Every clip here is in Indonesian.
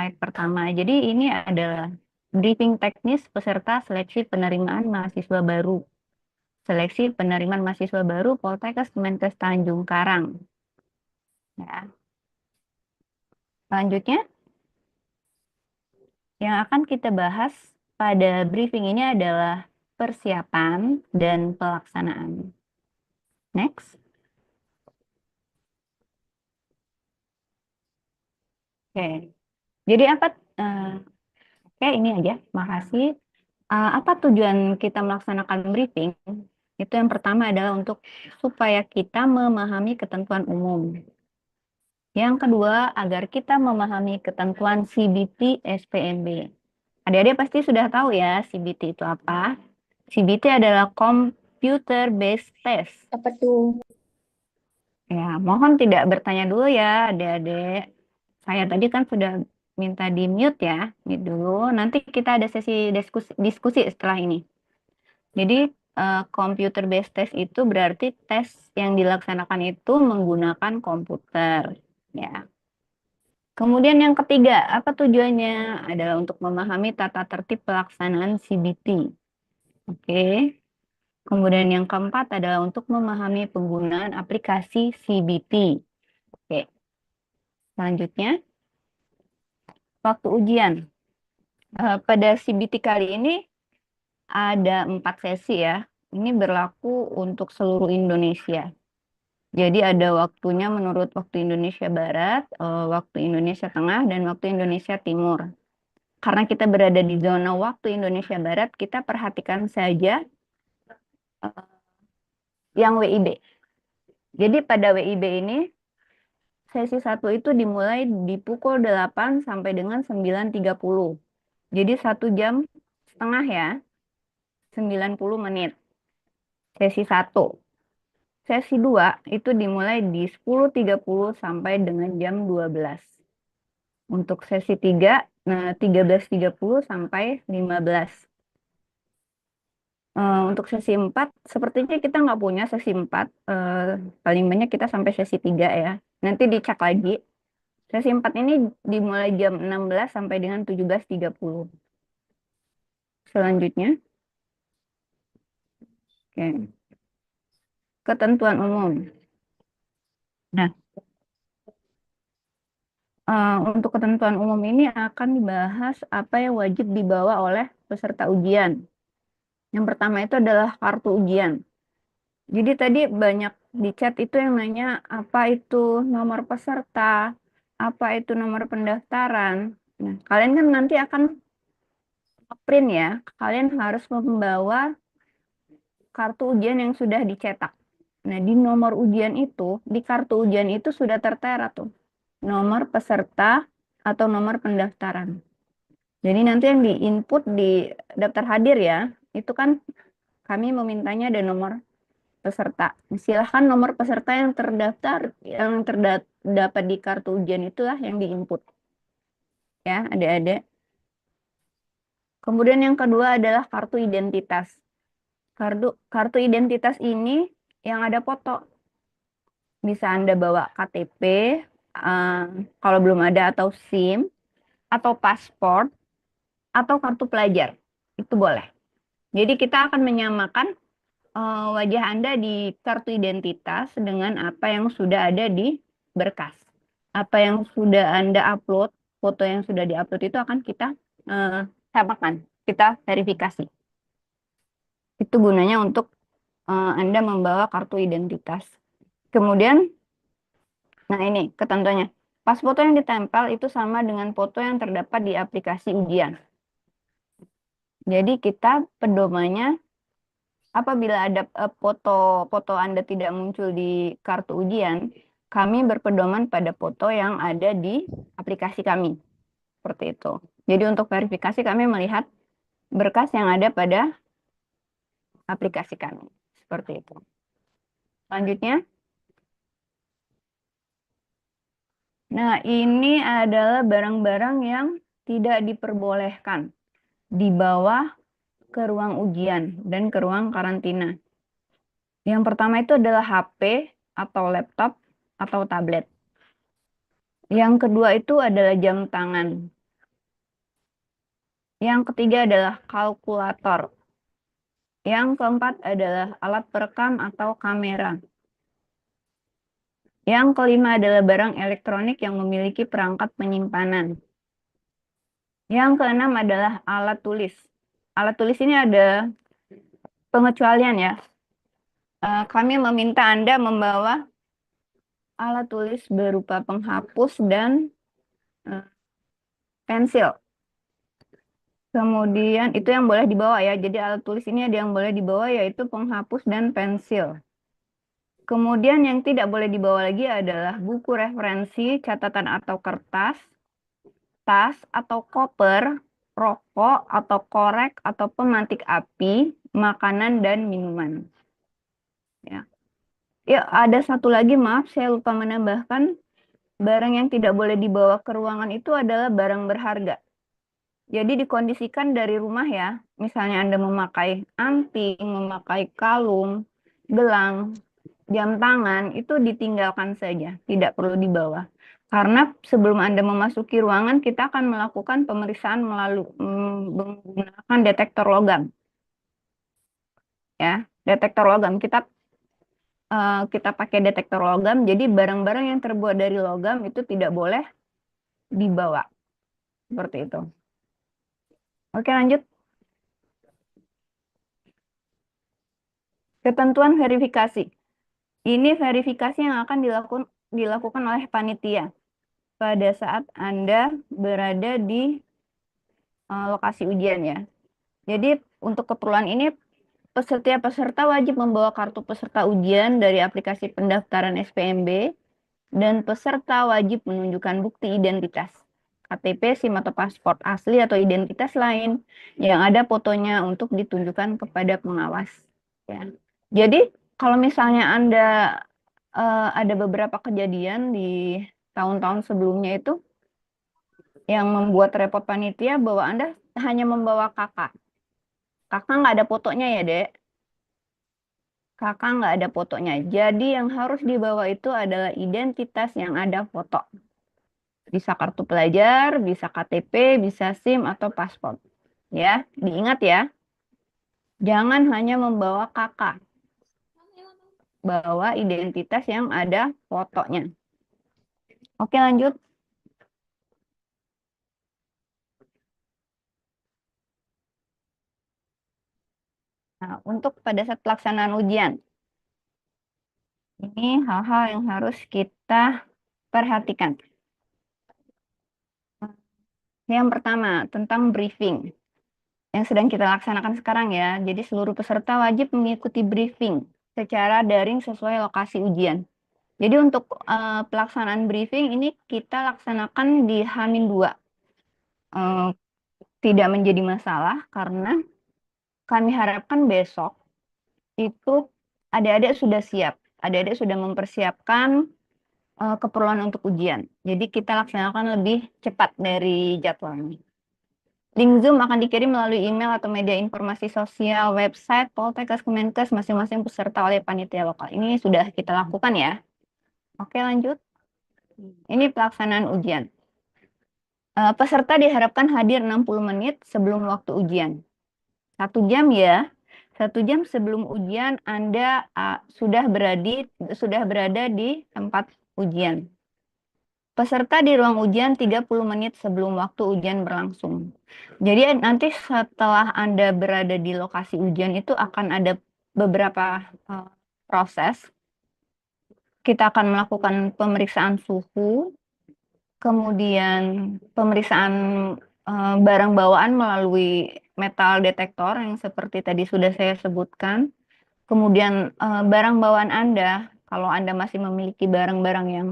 slide pertama. Jadi ini adalah briefing teknis peserta seleksi penerimaan mahasiswa baru. Seleksi penerimaan mahasiswa baru Poltekkes Kemenkes Tanjung Karang. Ya. Selanjutnya, yang akan kita bahas pada briefing ini adalah persiapan dan pelaksanaan. Next. Oke. Jadi apa? Oke, ini aja. Makasih. Apa tujuan kita melaksanakan briefing? Itu yang pertama adalah untuk supaya kita memahami ketentuan umum. Yang kedua, agar kita memahami ketentuan CBT SPMB. Adik-adik pasti sudah tahu ya CBT itu apa. CBT adalah Computer Based Test. Apa tuh? Ya, mohon tidak bertanya dulu ya adik-adik. Saya tadi kan sudah minta di mute ya, mute dulu. Nanti kita ada sesi diskusi setelah ini. Jadi computer based test itu berarti tes yang dilaksanakan itu menggunakan komputer. Ya. Kemudian yang ketiga, apa tujuannya? Adalah untuk memahami tata tertib pelaksanaan CBT. Oke. Kemudian yang keempat adalah untuk memahami penggunaan aplikasi CBT. Oke. Selanjutnya, waktu ujian. Pada CBT kali ini ada 4 sesi ya. Ini berlaku untuk seluruh Indonesia. Jadi ada waktunya menurut waktu Indonesia Barat, waktu Indonesia Tengah, dan waktu Indonesia Timur. Karena kita berada di zona waktu Indonesia Barat, kita perhatikan saja yang WIB. Jadi pada WIB ini, sesi 1 itu dimulai di pukul 8 sampai dengan 9.30. Jadi 1 jam setengah ya, 90 menit. Sesi 1. Sesi 2 itu dimulai di 10.30 sampai dengan jam 12. Untuk sesi 3, 13.30 sampai 15. Untuk sesi 4, sepertinya kita nggak punya sesi 4. Paling banyak kita sampai sesi 3 ya. Nanti dicek lagi. Sesi 4 ini dimulai jam 16 sampai dengan 17.30. Selanjutnya, oke, ketentuan umum. Nah, untuk ketentuan umum ini akan dibahas apa yang wajib dibawa oleh peserta ujian. Yang pertama itu adalah kartu ujian. Jadi tadi banyak di chat itu yang nanya apa itu nomor peserta, apa itu nomor pendaftaran. Nah, kalian kan nanti akan print ya. Kalian harus membawa kartu ujian yang sudah dicetak. Nah, di nomor ujian itu, di kartu ujian itu sudah tertera tuh nomor peserta atau nomor pendaftaran. Jadi nanti yang di-input di daftar hadir ya, itu kan kami memintanya ada nomor peserta. Silahkan nomor peserta yang terdaftar, yang terdapat di kartu ujian itulah yang di-input. Ya, adik-adik. Kemudian yang kedua adalah kartu identitas. Kartu identitas ini yang ada foto. Bisa Anda bawa KTP, eh, kalau belum ada, atau SIM, atau paspor, atau kartu pelajar. Itu boleh. Jadi kita akan menyamakan wajah Anda di kartu identitas dengan apa yang sudah ada di berkas. Apa yang sudah Anda upload, foto yang sudah diupload itu akan kita samakan, kita verifikasi. Itu gunanya untuk Anda membawa kartu identitas. Kemudian, nah ini ketentuannya. Pas foto yang ditempel itu sama dengan foto yang terdapat di aplikasi ujian. Jadi kita pedomannya apabila ada foto Anda tidak muncul di kartu ujian, kami berpedoman pada foto yang ada di aplikasi kami. Seperti itu. Jadi untuk verifikasi kami melihat berkas yang ada pada aplikasi kami. Seperti itu. Selanjutnya. Nah, ini adalah barang-barang yang tidak diperbolehkan dibawa ke ruang ujian dan ke ruang karantina. Yang pertama itu adalah HP atau laptop atau tablet. Yang kedua itu adalah jam tangan. Yang ketiga adalah kalkulator. Yang keempat adalah alat perekam atau kamera. Yang kelima adalah barang elektronik yang memiliki perangkat penyimpanan. Yang keenam adalah alat tulis. Alat tulis ini ada pengecualian ya. Kami meminta Anda membawa alat tulis berupa penghapus dan eh, pensil. Kemudian itu yang boleh dibawa ya. Jadi alat tulis ini ada yang boleh dibawa yaitu penghapus dan pensil. Kemudian yang tidak boleh dibawa lagi adalah buku referensi, catatan atau kertas, tas atau koper, rokok atau korek atau pemantik api, makanan dan minuman. Ya. Ya, ada satu lagi, maaf saya lupa menambahkan, barang yang tidak boleh dibawa ke ruangan itu adalah barang berharga. Jadi dikondisikan dari rumah ya, misalnya Anda memakai anting, memakai kalung, gelang, jam tangan, itu ditinggalkan saja, tidak perlu dibawa. Karena sebelum Anda memasuki ruangan, kita akan melakukan pemeriksaan melalui menggunakan detektor logam. Ya, detektor logam. Kita pakai detektor logam, jadi barang-barang yang terbuat dari logam itu tidak boleh dibawa. Seperti itu. Oke, lanjut. Ketentuan verifikasi. Ini verifikasi yang akan dilakukan oleh panitia pada saat Anda berada di lokasi ujian ya. Jadi untuk keperluan ini setiap peserta wajib membawa kartu peserta ujian dari aplikasi pendaftaran SPMB dan peserta wajib menunjukkan bukti identitas, KTP, SIM atau paspor asli atau identitas lain yang ada fotonya untuk ditunjukkan kepada pengawas. Ya. Jadi kalau misalnya Anda ada beberapa kejadian di tahun-tahun sebelumnya itu yang membuat repot panitia bahwa Anda hanya membawa kakak. Kakak nggak ada fotonya ya, Dek. Kakak nggak ada fotonya. Jadi yang harus dibawa itu adalah identitas yang ada foto. Bisa kartu pelajar, bisa KTP, bisa SIM atau paspor. Ya, diingat ya. Jangan hanya membawa kakak. Bawa identitas yang ada fotonya. Oke, lanjut. Nah, untuk pada saat pelaksanaan ujian, ini hal-hal yang harus kita perhatikan. Yang pertama, tentang briefing yang sedang kita laksanakan sekarang ya. Jadi seluruh peserta wajib mengikuti briefing secara daring sesuai lokasi ujian. Jadi untuk pelaksanaan briefing ini kita laksanakan di H-2. Tidak menjadi masalah karena kami harapkan besok itu adik-adik sudah siap. Adik-adik sudah mempersiapkan keperluan untuk ujian. Jadi kita laksanakan lebih cepat dari jadwalnya. Link Zoom akan dikirim melalui email atau media informasi sosial, website, Poltekkes, Kemenkes, masing-masing peserta oleh panitia lokal. Ini sudah kita lakukan ya. Oke, lanjut. Ini pelaksanaan ujian. Peserta diharapkan hadir 60 menit sebelum waktu ujian. 1 jam ya. 1 jam sebelum ujian Anda sudah berada di tempat ujian. Peserta di ruang ujian 30 menit sebelum waktu ujian berlangsung. Jadi nanti setelah Anda berada di lokasi ujian itu akan ada beberapa proses. Kita akan melakukan pemeriksaan suhu, kemudian pemeriksaan barang bawaan melalui metal detektor yang seperti tadi sudah saya sebutkan. Kemudian barang bawaan Anda, kalau Anda masih memiliki barang-barang yang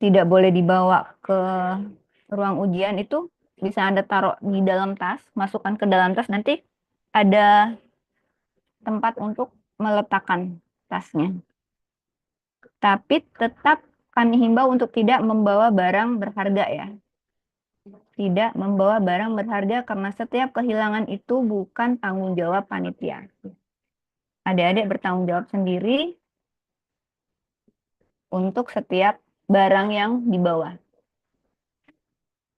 tidak boleh dibawa ke ruang ujian itu bisa Anda taruh di dalam tas, masukkan ke dalam tas, nanti ada tempat untuk meletakkan tasnya. Tapi tetap kami himbau untuk tidak membawa barang berharga ya. Tidak membawa barang berharga karena setiap kehilangan itu bukan tanggung jawab panitia. Adik-adik bertanggung jawab sendiri untuk setiap barang yang dibawa.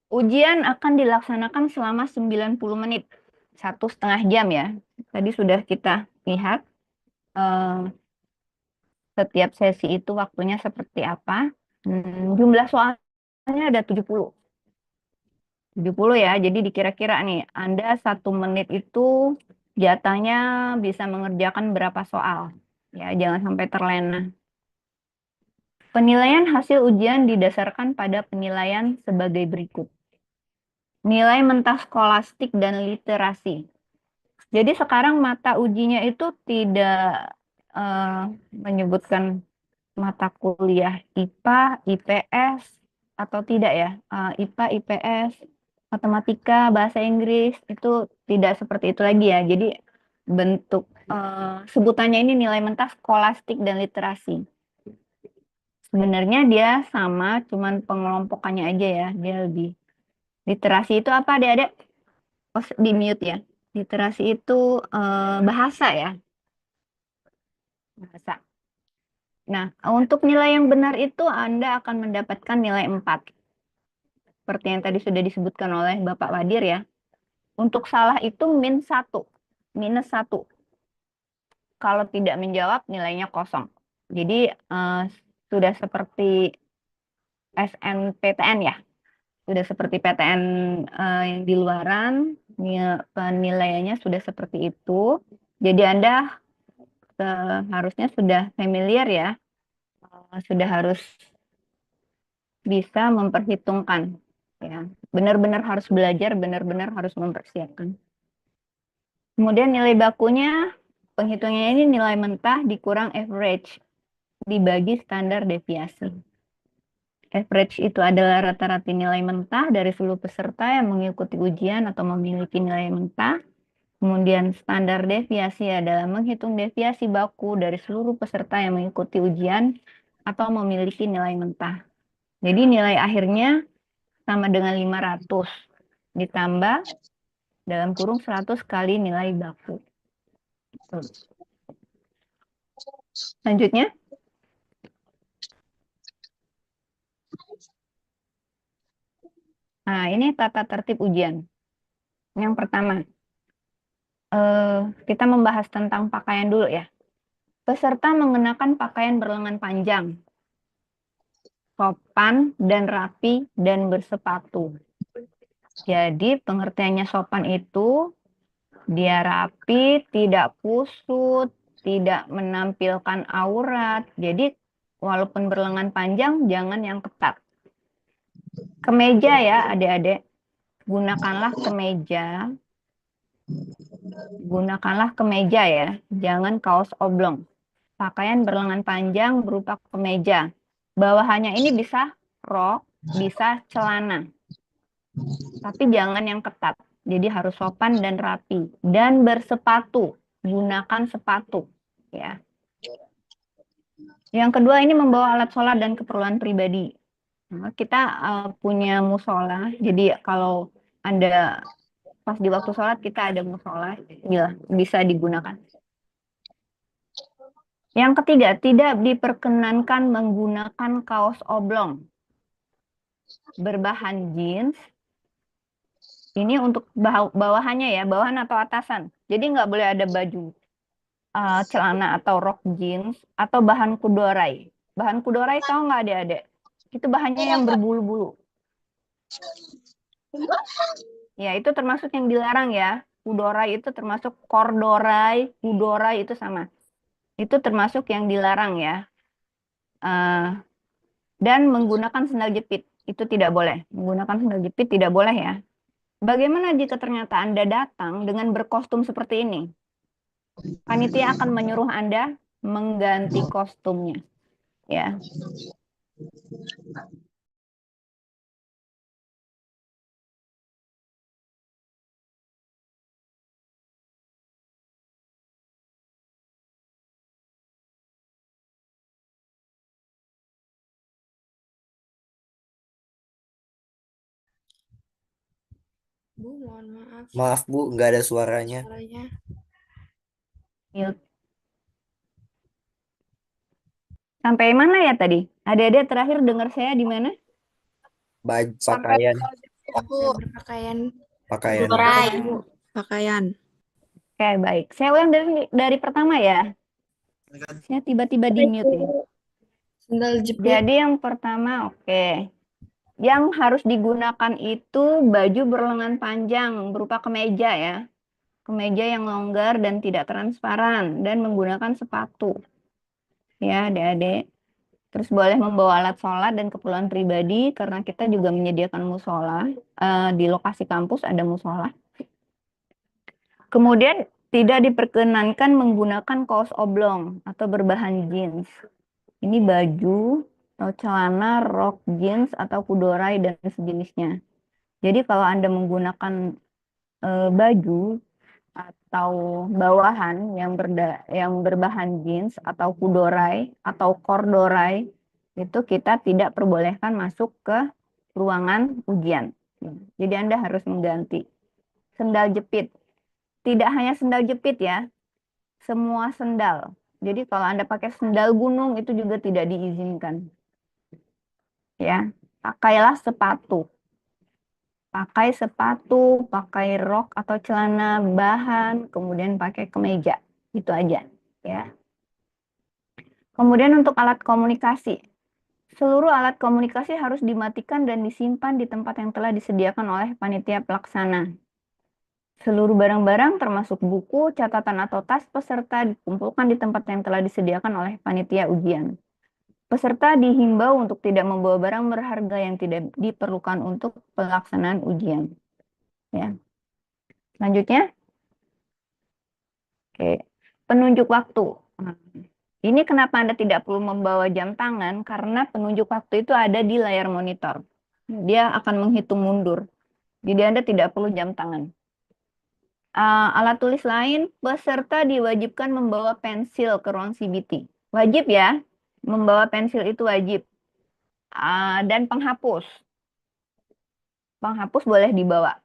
Ujian akan dilaksanakan selama 90 menit, 1,5 jam ya. Tadi sudah kita lihat setiap sesi itu waktunya seperti apa. Jumlah soalnya ada 70. 70 ya, jadi dikira-kira nih, Anda 1 menit itu jatahnya bisa mengerjakan berapa soal. Ya, jangan sampai terlena. Penilaian hasil ujian didasarkan pada penilaian sebagai berikut. Nilai mentah skolastik dan literasi. Jadi sekarang mata ujinya itu tidak menyebutkan mata kuliah IPA, IPS, atau tidak ya. IPA, IPS, matematika, bahasa Inggris, itu tidak seperti itu lagi ya. Jadi bentuk sebutannya ini nilai mentah skolastik dan literasi. Sebenarnya dia sama, cuman pengelompokannya aja ya. Dia lebih. Literasi itu apa, adik-adik? Oh, di mute ya. Literasi itu bahasa ya. Bahasa. Nah, untuk nilai yang benar itu Anda akan mendapatkan nilai 4. Seperti yang tadi sudah disebutkan oleh Bapak Wadir ya. Untuk salah itu -1. -1. Kalau tidak menjawab nilainya kosong. Jadi sudah seperti SNPTN ya. Sudah seperti PTN yang di luaran, penilaiannya sudah seperti itu. Jadi Anda harusnya sudah familiar ya, sudah harus bisa memperhitungkan. Ya, benar-benar harus belajar, benar-benar harus mempersiapkan. Kemudian nilai bakunya, penghitungannya ini nilai mentah dikurang average, dibagi standar deviasi. Average itu adalah rata-rata nilai mentah dari seluruh peserta yang mengikuti ujian atau memiliki nilai mentah. Kemudian standar deviasi adalah menghitung deviasi baku dari seluruh peserta yang mengikuti ujian atau memiliki nilai mentah. Jadi nilai akhirnya sama dengan 500 ditambah dalam kurung 100 kali nilai baku. Selanjutnya, nah ini tata tertib ujian. Yang pertama, kita membahas tentang pakaian dulu ya. Peserta mengenakan pakaian berlengan panjang, sopan dan rapi, dan bersepatu. Jadi pengertiannya sopan itu dia rapi, tidak kusut, tidak menampilkan aurat. Jadi walaupun berlengan panjang, jangan yang ketat. Kemeja ya adik-adik, gunakanlah kemeja. Gunakanlah kemeja ya, jangan kaos oblong. Pakaian berlengan panjang berupa kemeja. Bawahannya ini bisa rok, bisa celana. Tapi jangan yang ketat. Jadi harus sopan dan rapi. Dan bersepatu. Gunakan sepatu. Ya. Yang kedua ini membawa alat sholat dan keperluan pribadi. Nah, kita punya musola. Jadi kalau Anda pas di waktu sholat kita ada musola. Bisa digunakan. Yang ketiga, tidak diperkenankan menggunakan kaos oblong berbahan jeans. Ini untuk bawahannya ya, bawahan atau atasan. Jadi nggak boleh ada baju celana atau rok jeans atau bahan kudorai. Bahan kudorai tahu nggak adik-adik? Itu bahannya yang berbulu-bulu. Ya, itu termasuk yang dilarang ya. Kudorai itu termasuk kordorai, kudorai itu sama. Itu termasuk yang dilarang ya. Dan menggunakan sandal jepit. Itu tidak boleh. Menggunakan sandal jepit tidak boleh ya. Bagaimana jika ternyata Anda datang dengan berkostum seperti ini? Panitia akan menyuruh Anda mengganti kostumnya. Ya. Bu, mohon maaf. Maaf Bu, nggak ada suaranya. Suaranya. Sampai mana ya tadi? Adik-adik terakhir dengar saya di mana? Pakaian. Bu, berpakaian Pakaian. kudorai, Bu. Pakaian. Oke, baik. Saya ulang dari pertama ya. Saya tiba-tiba di mute ini. Sendal jepit. Jadi yang pertama, oke. Yang harus digunakan itu baju berlengan panjang berupa kemeja ya. Kemeja yang longgar dan tidak transparan dan menggunakan sepatu. Ya, adik-adik. Terus boleh membawa alat sholat dan keperluan pribadi karena kita juga menyediakan musola. Di lokasi kampus ada musola. Kemudian tidak diperkenankan menggunakan kaos oblong atau berbahan jeans. Ini baju atau celana, rok jeans atau kudorai dan sejenisnya. Jadi kalau Anda menggunakan baju atau bawahan yang berbahan jeans atau kudorai atau kordorai, itu kita tidak perbolehkan masuk ke ruangan ujian. Jadi Anda harus mengganti. Sendal jepit. Tidak hanya sendal jepit ya, semua sendal. Jadi kalau Anda pakai sendal gunung itu juga tidak diizinkan. Ya, pakailah sepatu. Pakai sepatu, pakai rok atau celana bahan, kemudian pakai kemeja. Itu aja, ya. Kemudian untuk alat komunikasi. Seluruh alat komunikasi harus dimatikan dan disimpan di tempat yang telah disediakan oleh panitia pelaksana. Seluruh barang-barang termasuk buku, catatan atau tas peserta dikumpulkan di tempat yang telah disediakan oleh panitia ujian. Peserta dihimbau untuk tidak membawa barang berharga yang tidak diperlukan untuk pelaksanaan ujian. Ya. Selanjutnya, oke, penunjuk waktu. Nah, ini kenapa Anda tidak perlu membawa jam tangan? Karena penunjuk waktu itu ada di layar monitor. Dia akan menghitung mundur. Jadi Anda tidak perlu jam tangan. Alat tulis lain, peserta diwajibkan membawa pensil ke ruang CBT. Wajib ya, membawa pensil itu wajib. Dan penghapus. Penghapus boleh dibawa.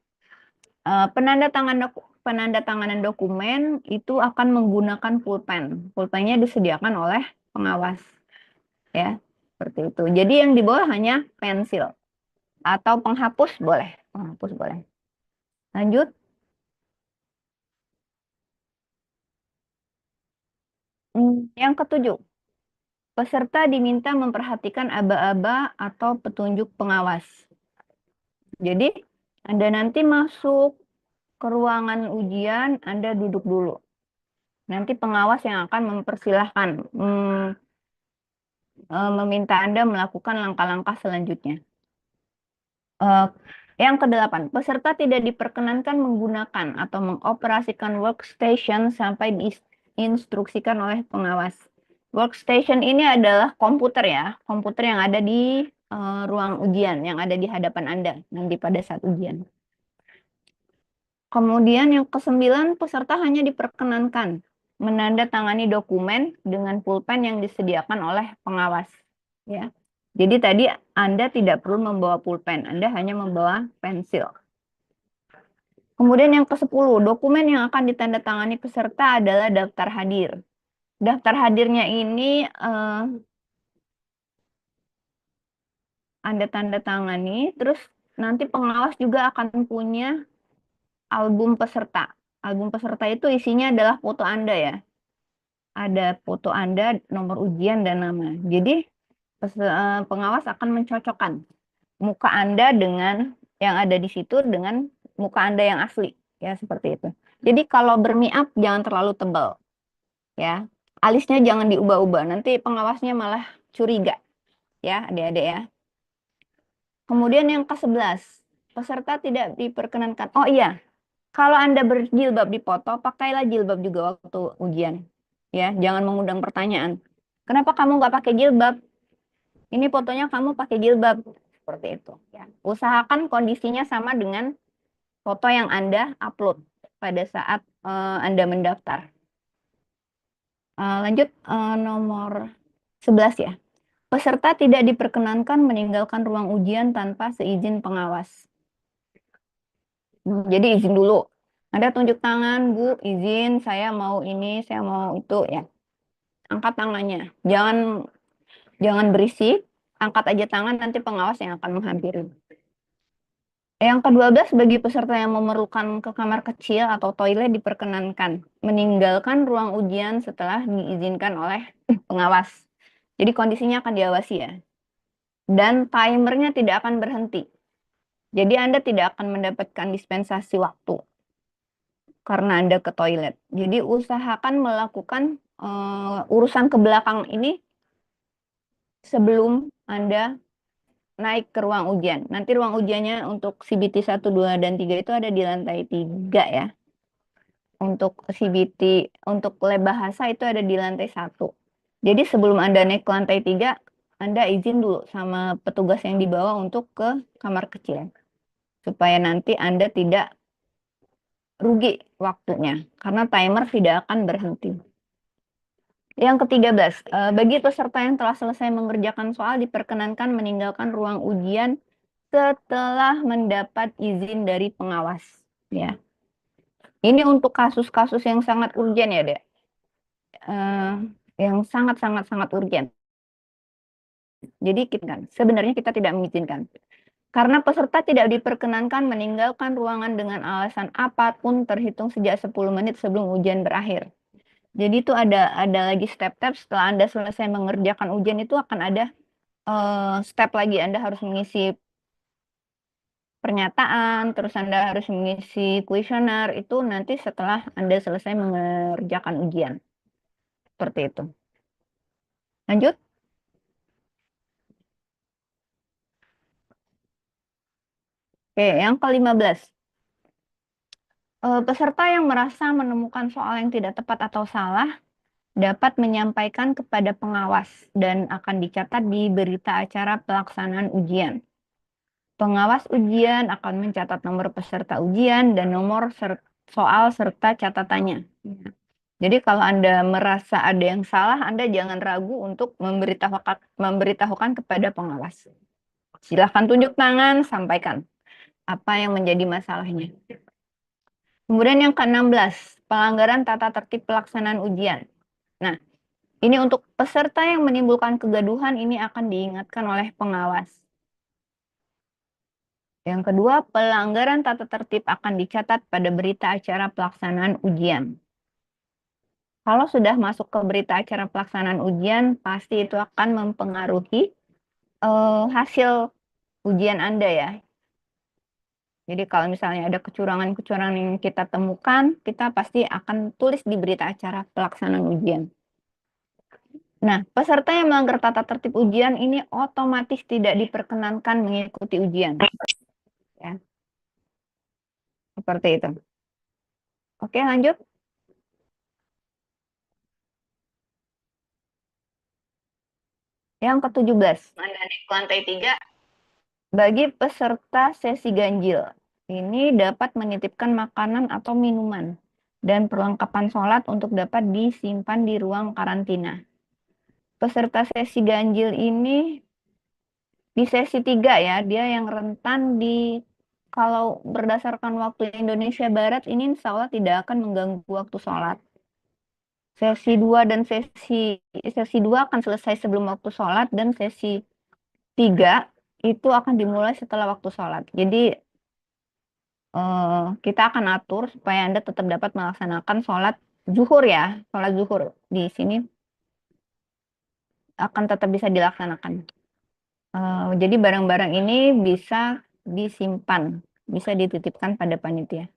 Penandatanganan dokumen itu akan menggunakan pulpen. Pulpennya disediakan oleh pengawas. Ya, seperti itu. Jadi yang dibawa hanya pensil. Atau penghapus boleh. Penghapus boleh. Lanjut. Yang ketujuh. Peserta diminta memperhatikan aba-aba atau petunjuk pengawas. Jadi, Anda nanti masuk ke ruangan ujian, Anda duduk dulu. Nanti pengawas yang akan mempersilahkan, meminta Anda melakukan langkah-langkah selanjutnya. Yang kedelapan, peserta tidak diperkenankan menggunakan atau mengoperasikan workstation sampai diinstruksikan oleh pengawas. Workstation ini adalah komputer ya, komputer yang ada di ruang ujian, yang ada di hadapan Anda nanti pada saat ujian. Kemudian yang kesembilan, peserta hanya diperkenankan menandatangani dokumen dengan pulpen yang disediakan oleh pengawas. Ya. Jadi tadi Anda tidak perlu membawa pulpen, Anda hanya membawa pensil. Kemudian yang ke-10, dokumen yang akan ditandatangani peserta adalah daftar hadir. Daftar hadirnya ini Anda tanda tangani, terus nanti pengawas juga akan punya album peserta. Album peserta itu isinya adalah foto Anda ya. Ada foto Anda, nomor ujian, dan nama. Jadi pengawas akan mencocokkan muka Anda dengan yang ada di situ dengan muka Anda yang asli. Ya, seperti itu. Jadi kalau bermiap jangan terlalu tebal. Ya. Alisnya jangan diubah-ubah. Nanti pengawasnya malah curiga. Ya, adik-adik ya. Kemudian yang ke-11, peserta tidak diperkenankan. Oh iya, kalau Anda berjilbab dipoto, pakailah jilbab juga waktu ujian. Ya, jangan mengundang pertanyaan. Kenapa kamu nggak pakai jilbab? Ini fotonya kamu pakai jilbab. Seperti itu. Ya. Usahakan kondisinya sama dengan foto yang Anda upload pada saat Anda mendaftar. Lanjut nomor 11 ya. Peserta tidak diperkenankan meninggalkan ruang ujian tanpa seizin pengawas. Jadi izin dulu. Anda tunjuk tangan, Bu, izin, saya mau ini, saya mau itu ya. Angkat tangannya. Jangan berisik, angkat aja tangan nanti pengawas yang akan menghampiri. Yang ke-12, bagi peserta yang memerlukan ke kamar kecil atau toilet diperkenankan meninggalkan ruang ujian setelah diizinkan oleh pengawas. Jadi kondisinya akan diawasi ya. Dan timernya tidak akan berhenti. Jadi Anda tidak akan mendapatkan dispensasi waktu karena Anda ke toilet. Jadi usahakan melakukan urusan ke belakang ini sebelum Anda naik ke ruang ujian. Nanti ruang ujiannya untuk CBT 1, 2, dan 3 itu ada di lantai 3 ya. Untuk CBT, untuk lab bahasa itu ada di lantai 1. Jadi sebelum Anda naik ke lantai 3, Anda izin dulu sama petugas yang di bawah untuk ke kamar kecil. Supaya nanti Anda tidak rugi waktunya, karena timer tidak akan berhenti. Yang ke-13, bagi peserta yang telah selesai mengerjakan soal diperkenankan meninggalkan ruang ujian setelah mendapat izin dari pengawas. Ya, ini untuk kasus-kasus yang sangat urgen ya, Dek. Yang sangat urgen. Jadi sebenarnya kita tidak mengizinkan. Karena peserta tidak diperkenankan meninggalkan ruangan dengan alasan apapun terhitung sejak 10 menit sebelum ujian berakhir. Jadi itu ada lagi step-step setelah Anda selesai mengerjakan ujian itu akan ada step lagi. Anda harus mengisi pernyataan, terus Anda harus mengisi kuesioner, itu nanti setelah Anda selesai mengerjakan ujian. Seperti itu. Lanjut. Oke, yang ke-15. Peserta yang merasa menemukan soal yang tidak tepat atau salah dapat menyampaikan kepada pengawas dan akan dicatat di berita acara pelaksanaan ujian. Pengawas ujian akan mencatat nomor peserta ujian dan nomor soal serta catatannya. Jadi kalau Anda merasa ada yang salah, Anda jangan ragu untuk memberitahukan kepada pengawas. Silahkan tunjuk tangan, sampaikan apa yang menjadi masalahnya. Kemudian yang ke-16, pelanggaran tata tertib pelaksanaan ujian. Nah, ini untuk peserta yang menimbulkan kegaduhan ini akan diingatkan oleh pengawas. Yang kedua, pelanggaran tata tertib akan dicatat pada berita acara pelaksanaan ujian. Kalau sudah masuk ke berita acara pelaksanaan ujian, pasti itu akan mempengaruhi hasil ujian Anda ya. Jadi kalau misalnya ada kecurangan-kecurangan yang kita temukan, kita pasti akan tulis di berita acara pelaksanaan ujian. Nah, peserta yang melanggar tata tertib ujian ini otomatis tidak diperkenankan mengikuti ujian. Ya, seperti itu. Oke, lanjut. Yang ke-17, ke lantai 3, bagi peserta sesi ganjil. Ini dapat menitipkan makanan atau minuman dan perlengkapan sholat untuk dapat disimpan di ruang karantina. Peserta sesi ganjil ini di sesi 3 ya, dia yang rentan kalau berdasarkan waktu Indonesia Barat ini insya Allah tidak akan mengganggu waktu sholat. Sesi 2 dan sesi 2 akan selesai sebelum waktu sholat dan sesi 3 itu akan dimulai setelah waktu sholat. Jadi kita akan atur supaya Anda tetap dapat melaksanakan sholat zuhur ya. Sholat zuhur di sini akan tetap bisa dilaksanakan. Jadi barang-barang ini bisa disimpan, bisa dititipkan pada panitia.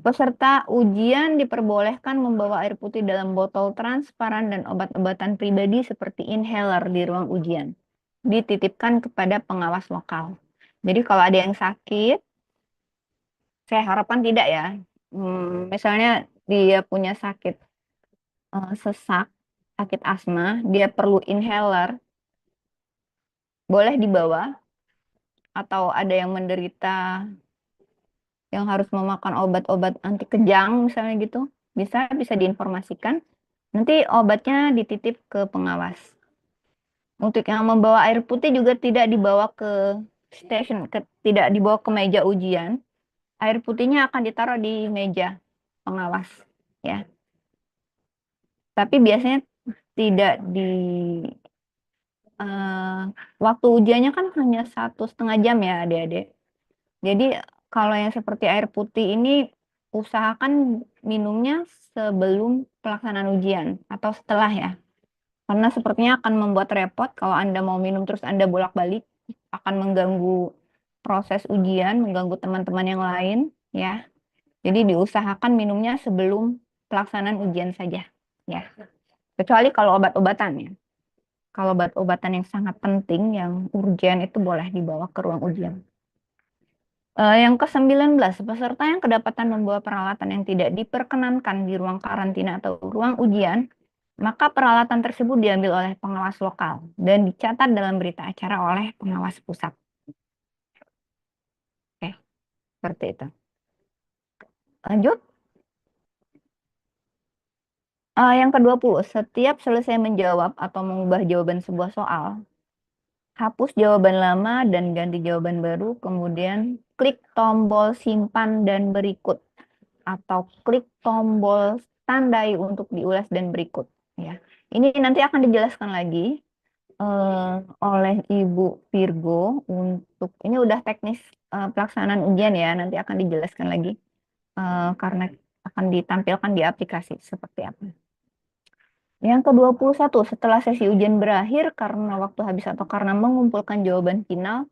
Peserta ujian diperbolehkan membawa air putih dalam botol transparan dan obat-obatan pribadi seperti inhaler di ruang ujian. Dititipkan kepada pengawas lokal. Jadi kalau ada yang sakit, saya harapkan tidak ya. Misalnya dia punya sakit sesak, sakit asma, dia perlu inhaler, boleh dibawa. Atau ada yang menderita yang harus memakan obat-obat anti kejang misalnya gitu, bisa diinformasikan. Nanti obatnya dititip ke pengawas. Untuk yang membawa air putih juga tidak dibawa ke tidak dibawa ke meja ujian. Air putihnya akan ditaruh di meja pengawas, ya. Tapi biasanya tidak di waktu ujiannya kan hanya 1,5 jam ya adik-adik. Jadi kalau yang seperti air putih ini usahakan minumnya sebelum pelaksanaan ujian atau setelah ya. Karena sepertinya akan membuat repot kalau Anda mau minum terus Anda bolak-balik, akan mengganggu proses ujian, mengganggu teman-teman yang lain ya. Jadi diusahakan minumnya sebelum pelaksanaan ujian saja ya. Kecuali kalau obat-obatan ya. Kalau obat-obatan yang sangat penting, yang urgen itu boleh dibawa ke ruang ujian. Yang ke-19, peserta yang kedapatan membawa peralatan yang tidak diperkenankan di ruang karantina atau ruang ujian, maka peralatan tersebut diambil oleh pengawas lokal dan dicatat dalam berita acara oleh pengawas pusat. Oke, seperti itu. Lanjut. Yang ke-20, setiap selesai menjawab atau mengubah jawaban sebuah soal, hapus jawaban lama dan ganti jawaban baru, kemudian klik tombol simpan dan berikut atau klik tombol tandai untuk diulas dan berikut ya. Ini nanti akan dijelaskan lagi oleh Ibu Virgo untuk ini udah teknis pelaksanaan ujian ya, nanti akan dijelaskan lagi karena akan ditampilkan di aplikasi seperti apa. Yang ke-21, setelah sesi ujian berakhir karena waktu habis atau karena mengumpulkan jawaban final,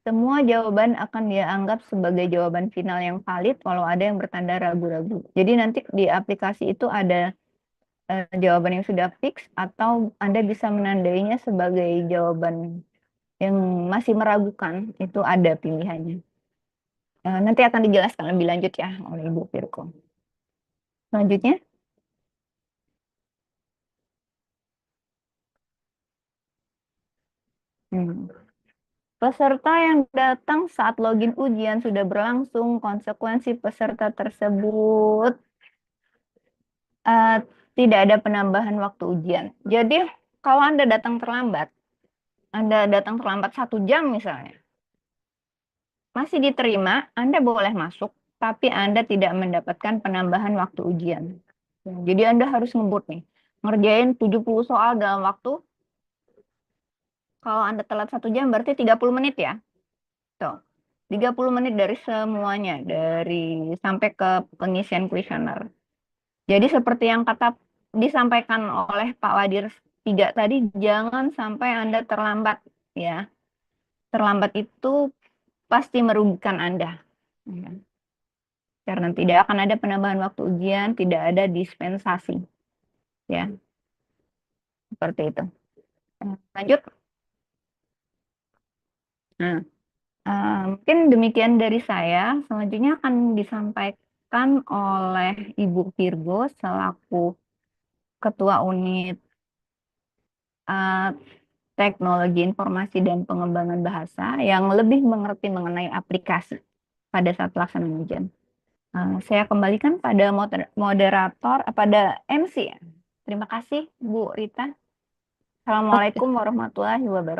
semua jawaban akan dianggap sebagai jawaban final yang valid walau ada yang bertanda ragu-ragu. Jadi nanti di aplikasi itu ada jawaban yang sudah fix atau Anda bisa menandainya sebagai jawaban yang masih meragukan. Itu ada pilihannya. Nanti akan dijelaskan lebih lanjut ya oleh Ibu Virgo. Selanjutnya. Peserta yang datang saat login ujian sudah berlangsung, konsekuensi peserta tersebut eh, tidak ada penambahan waktu ujian. Jadi kalau Anda datang terlambat 1 jam misalnya, masih diterima, Anda boleh masuk, tapi Anda tidak mendapatkan penambahan waktu ujian. Jadi Anda harus ngebut nih, ngerjain 70 soal dalam waktu, kalau Anda telat 1 jam berarti 30 menit ya. Tuh, 30 menit dari semuanya, dari sampai ke pengisian kuesioner. Jadi seperti yang disampaikan oleh Pak Wadir 3 tadi, jangan sampai Anda terlambat ya. Terlambat itu pasti merugikan Anda. Ya. Karena tidak akan ada penambahan waktu ujian, tidak ada dispensasi. Ya, seperti itu. Lanjut. Nah, mungkin demikian dari saya. Selanjutnya akan disampaikan oleh Ibu Virgo selaku Ketua Unit uh, Teknologi Informasi dan Pengembangan Bahasa yang lebih mengerti mengenai aplikasi pada saat pelaksanaan ujian. Saya kembalikan pada moderator, pada MC. Terima kasih, Bu Rita. Assalamualaikum warahmatullahi wabarakatuh.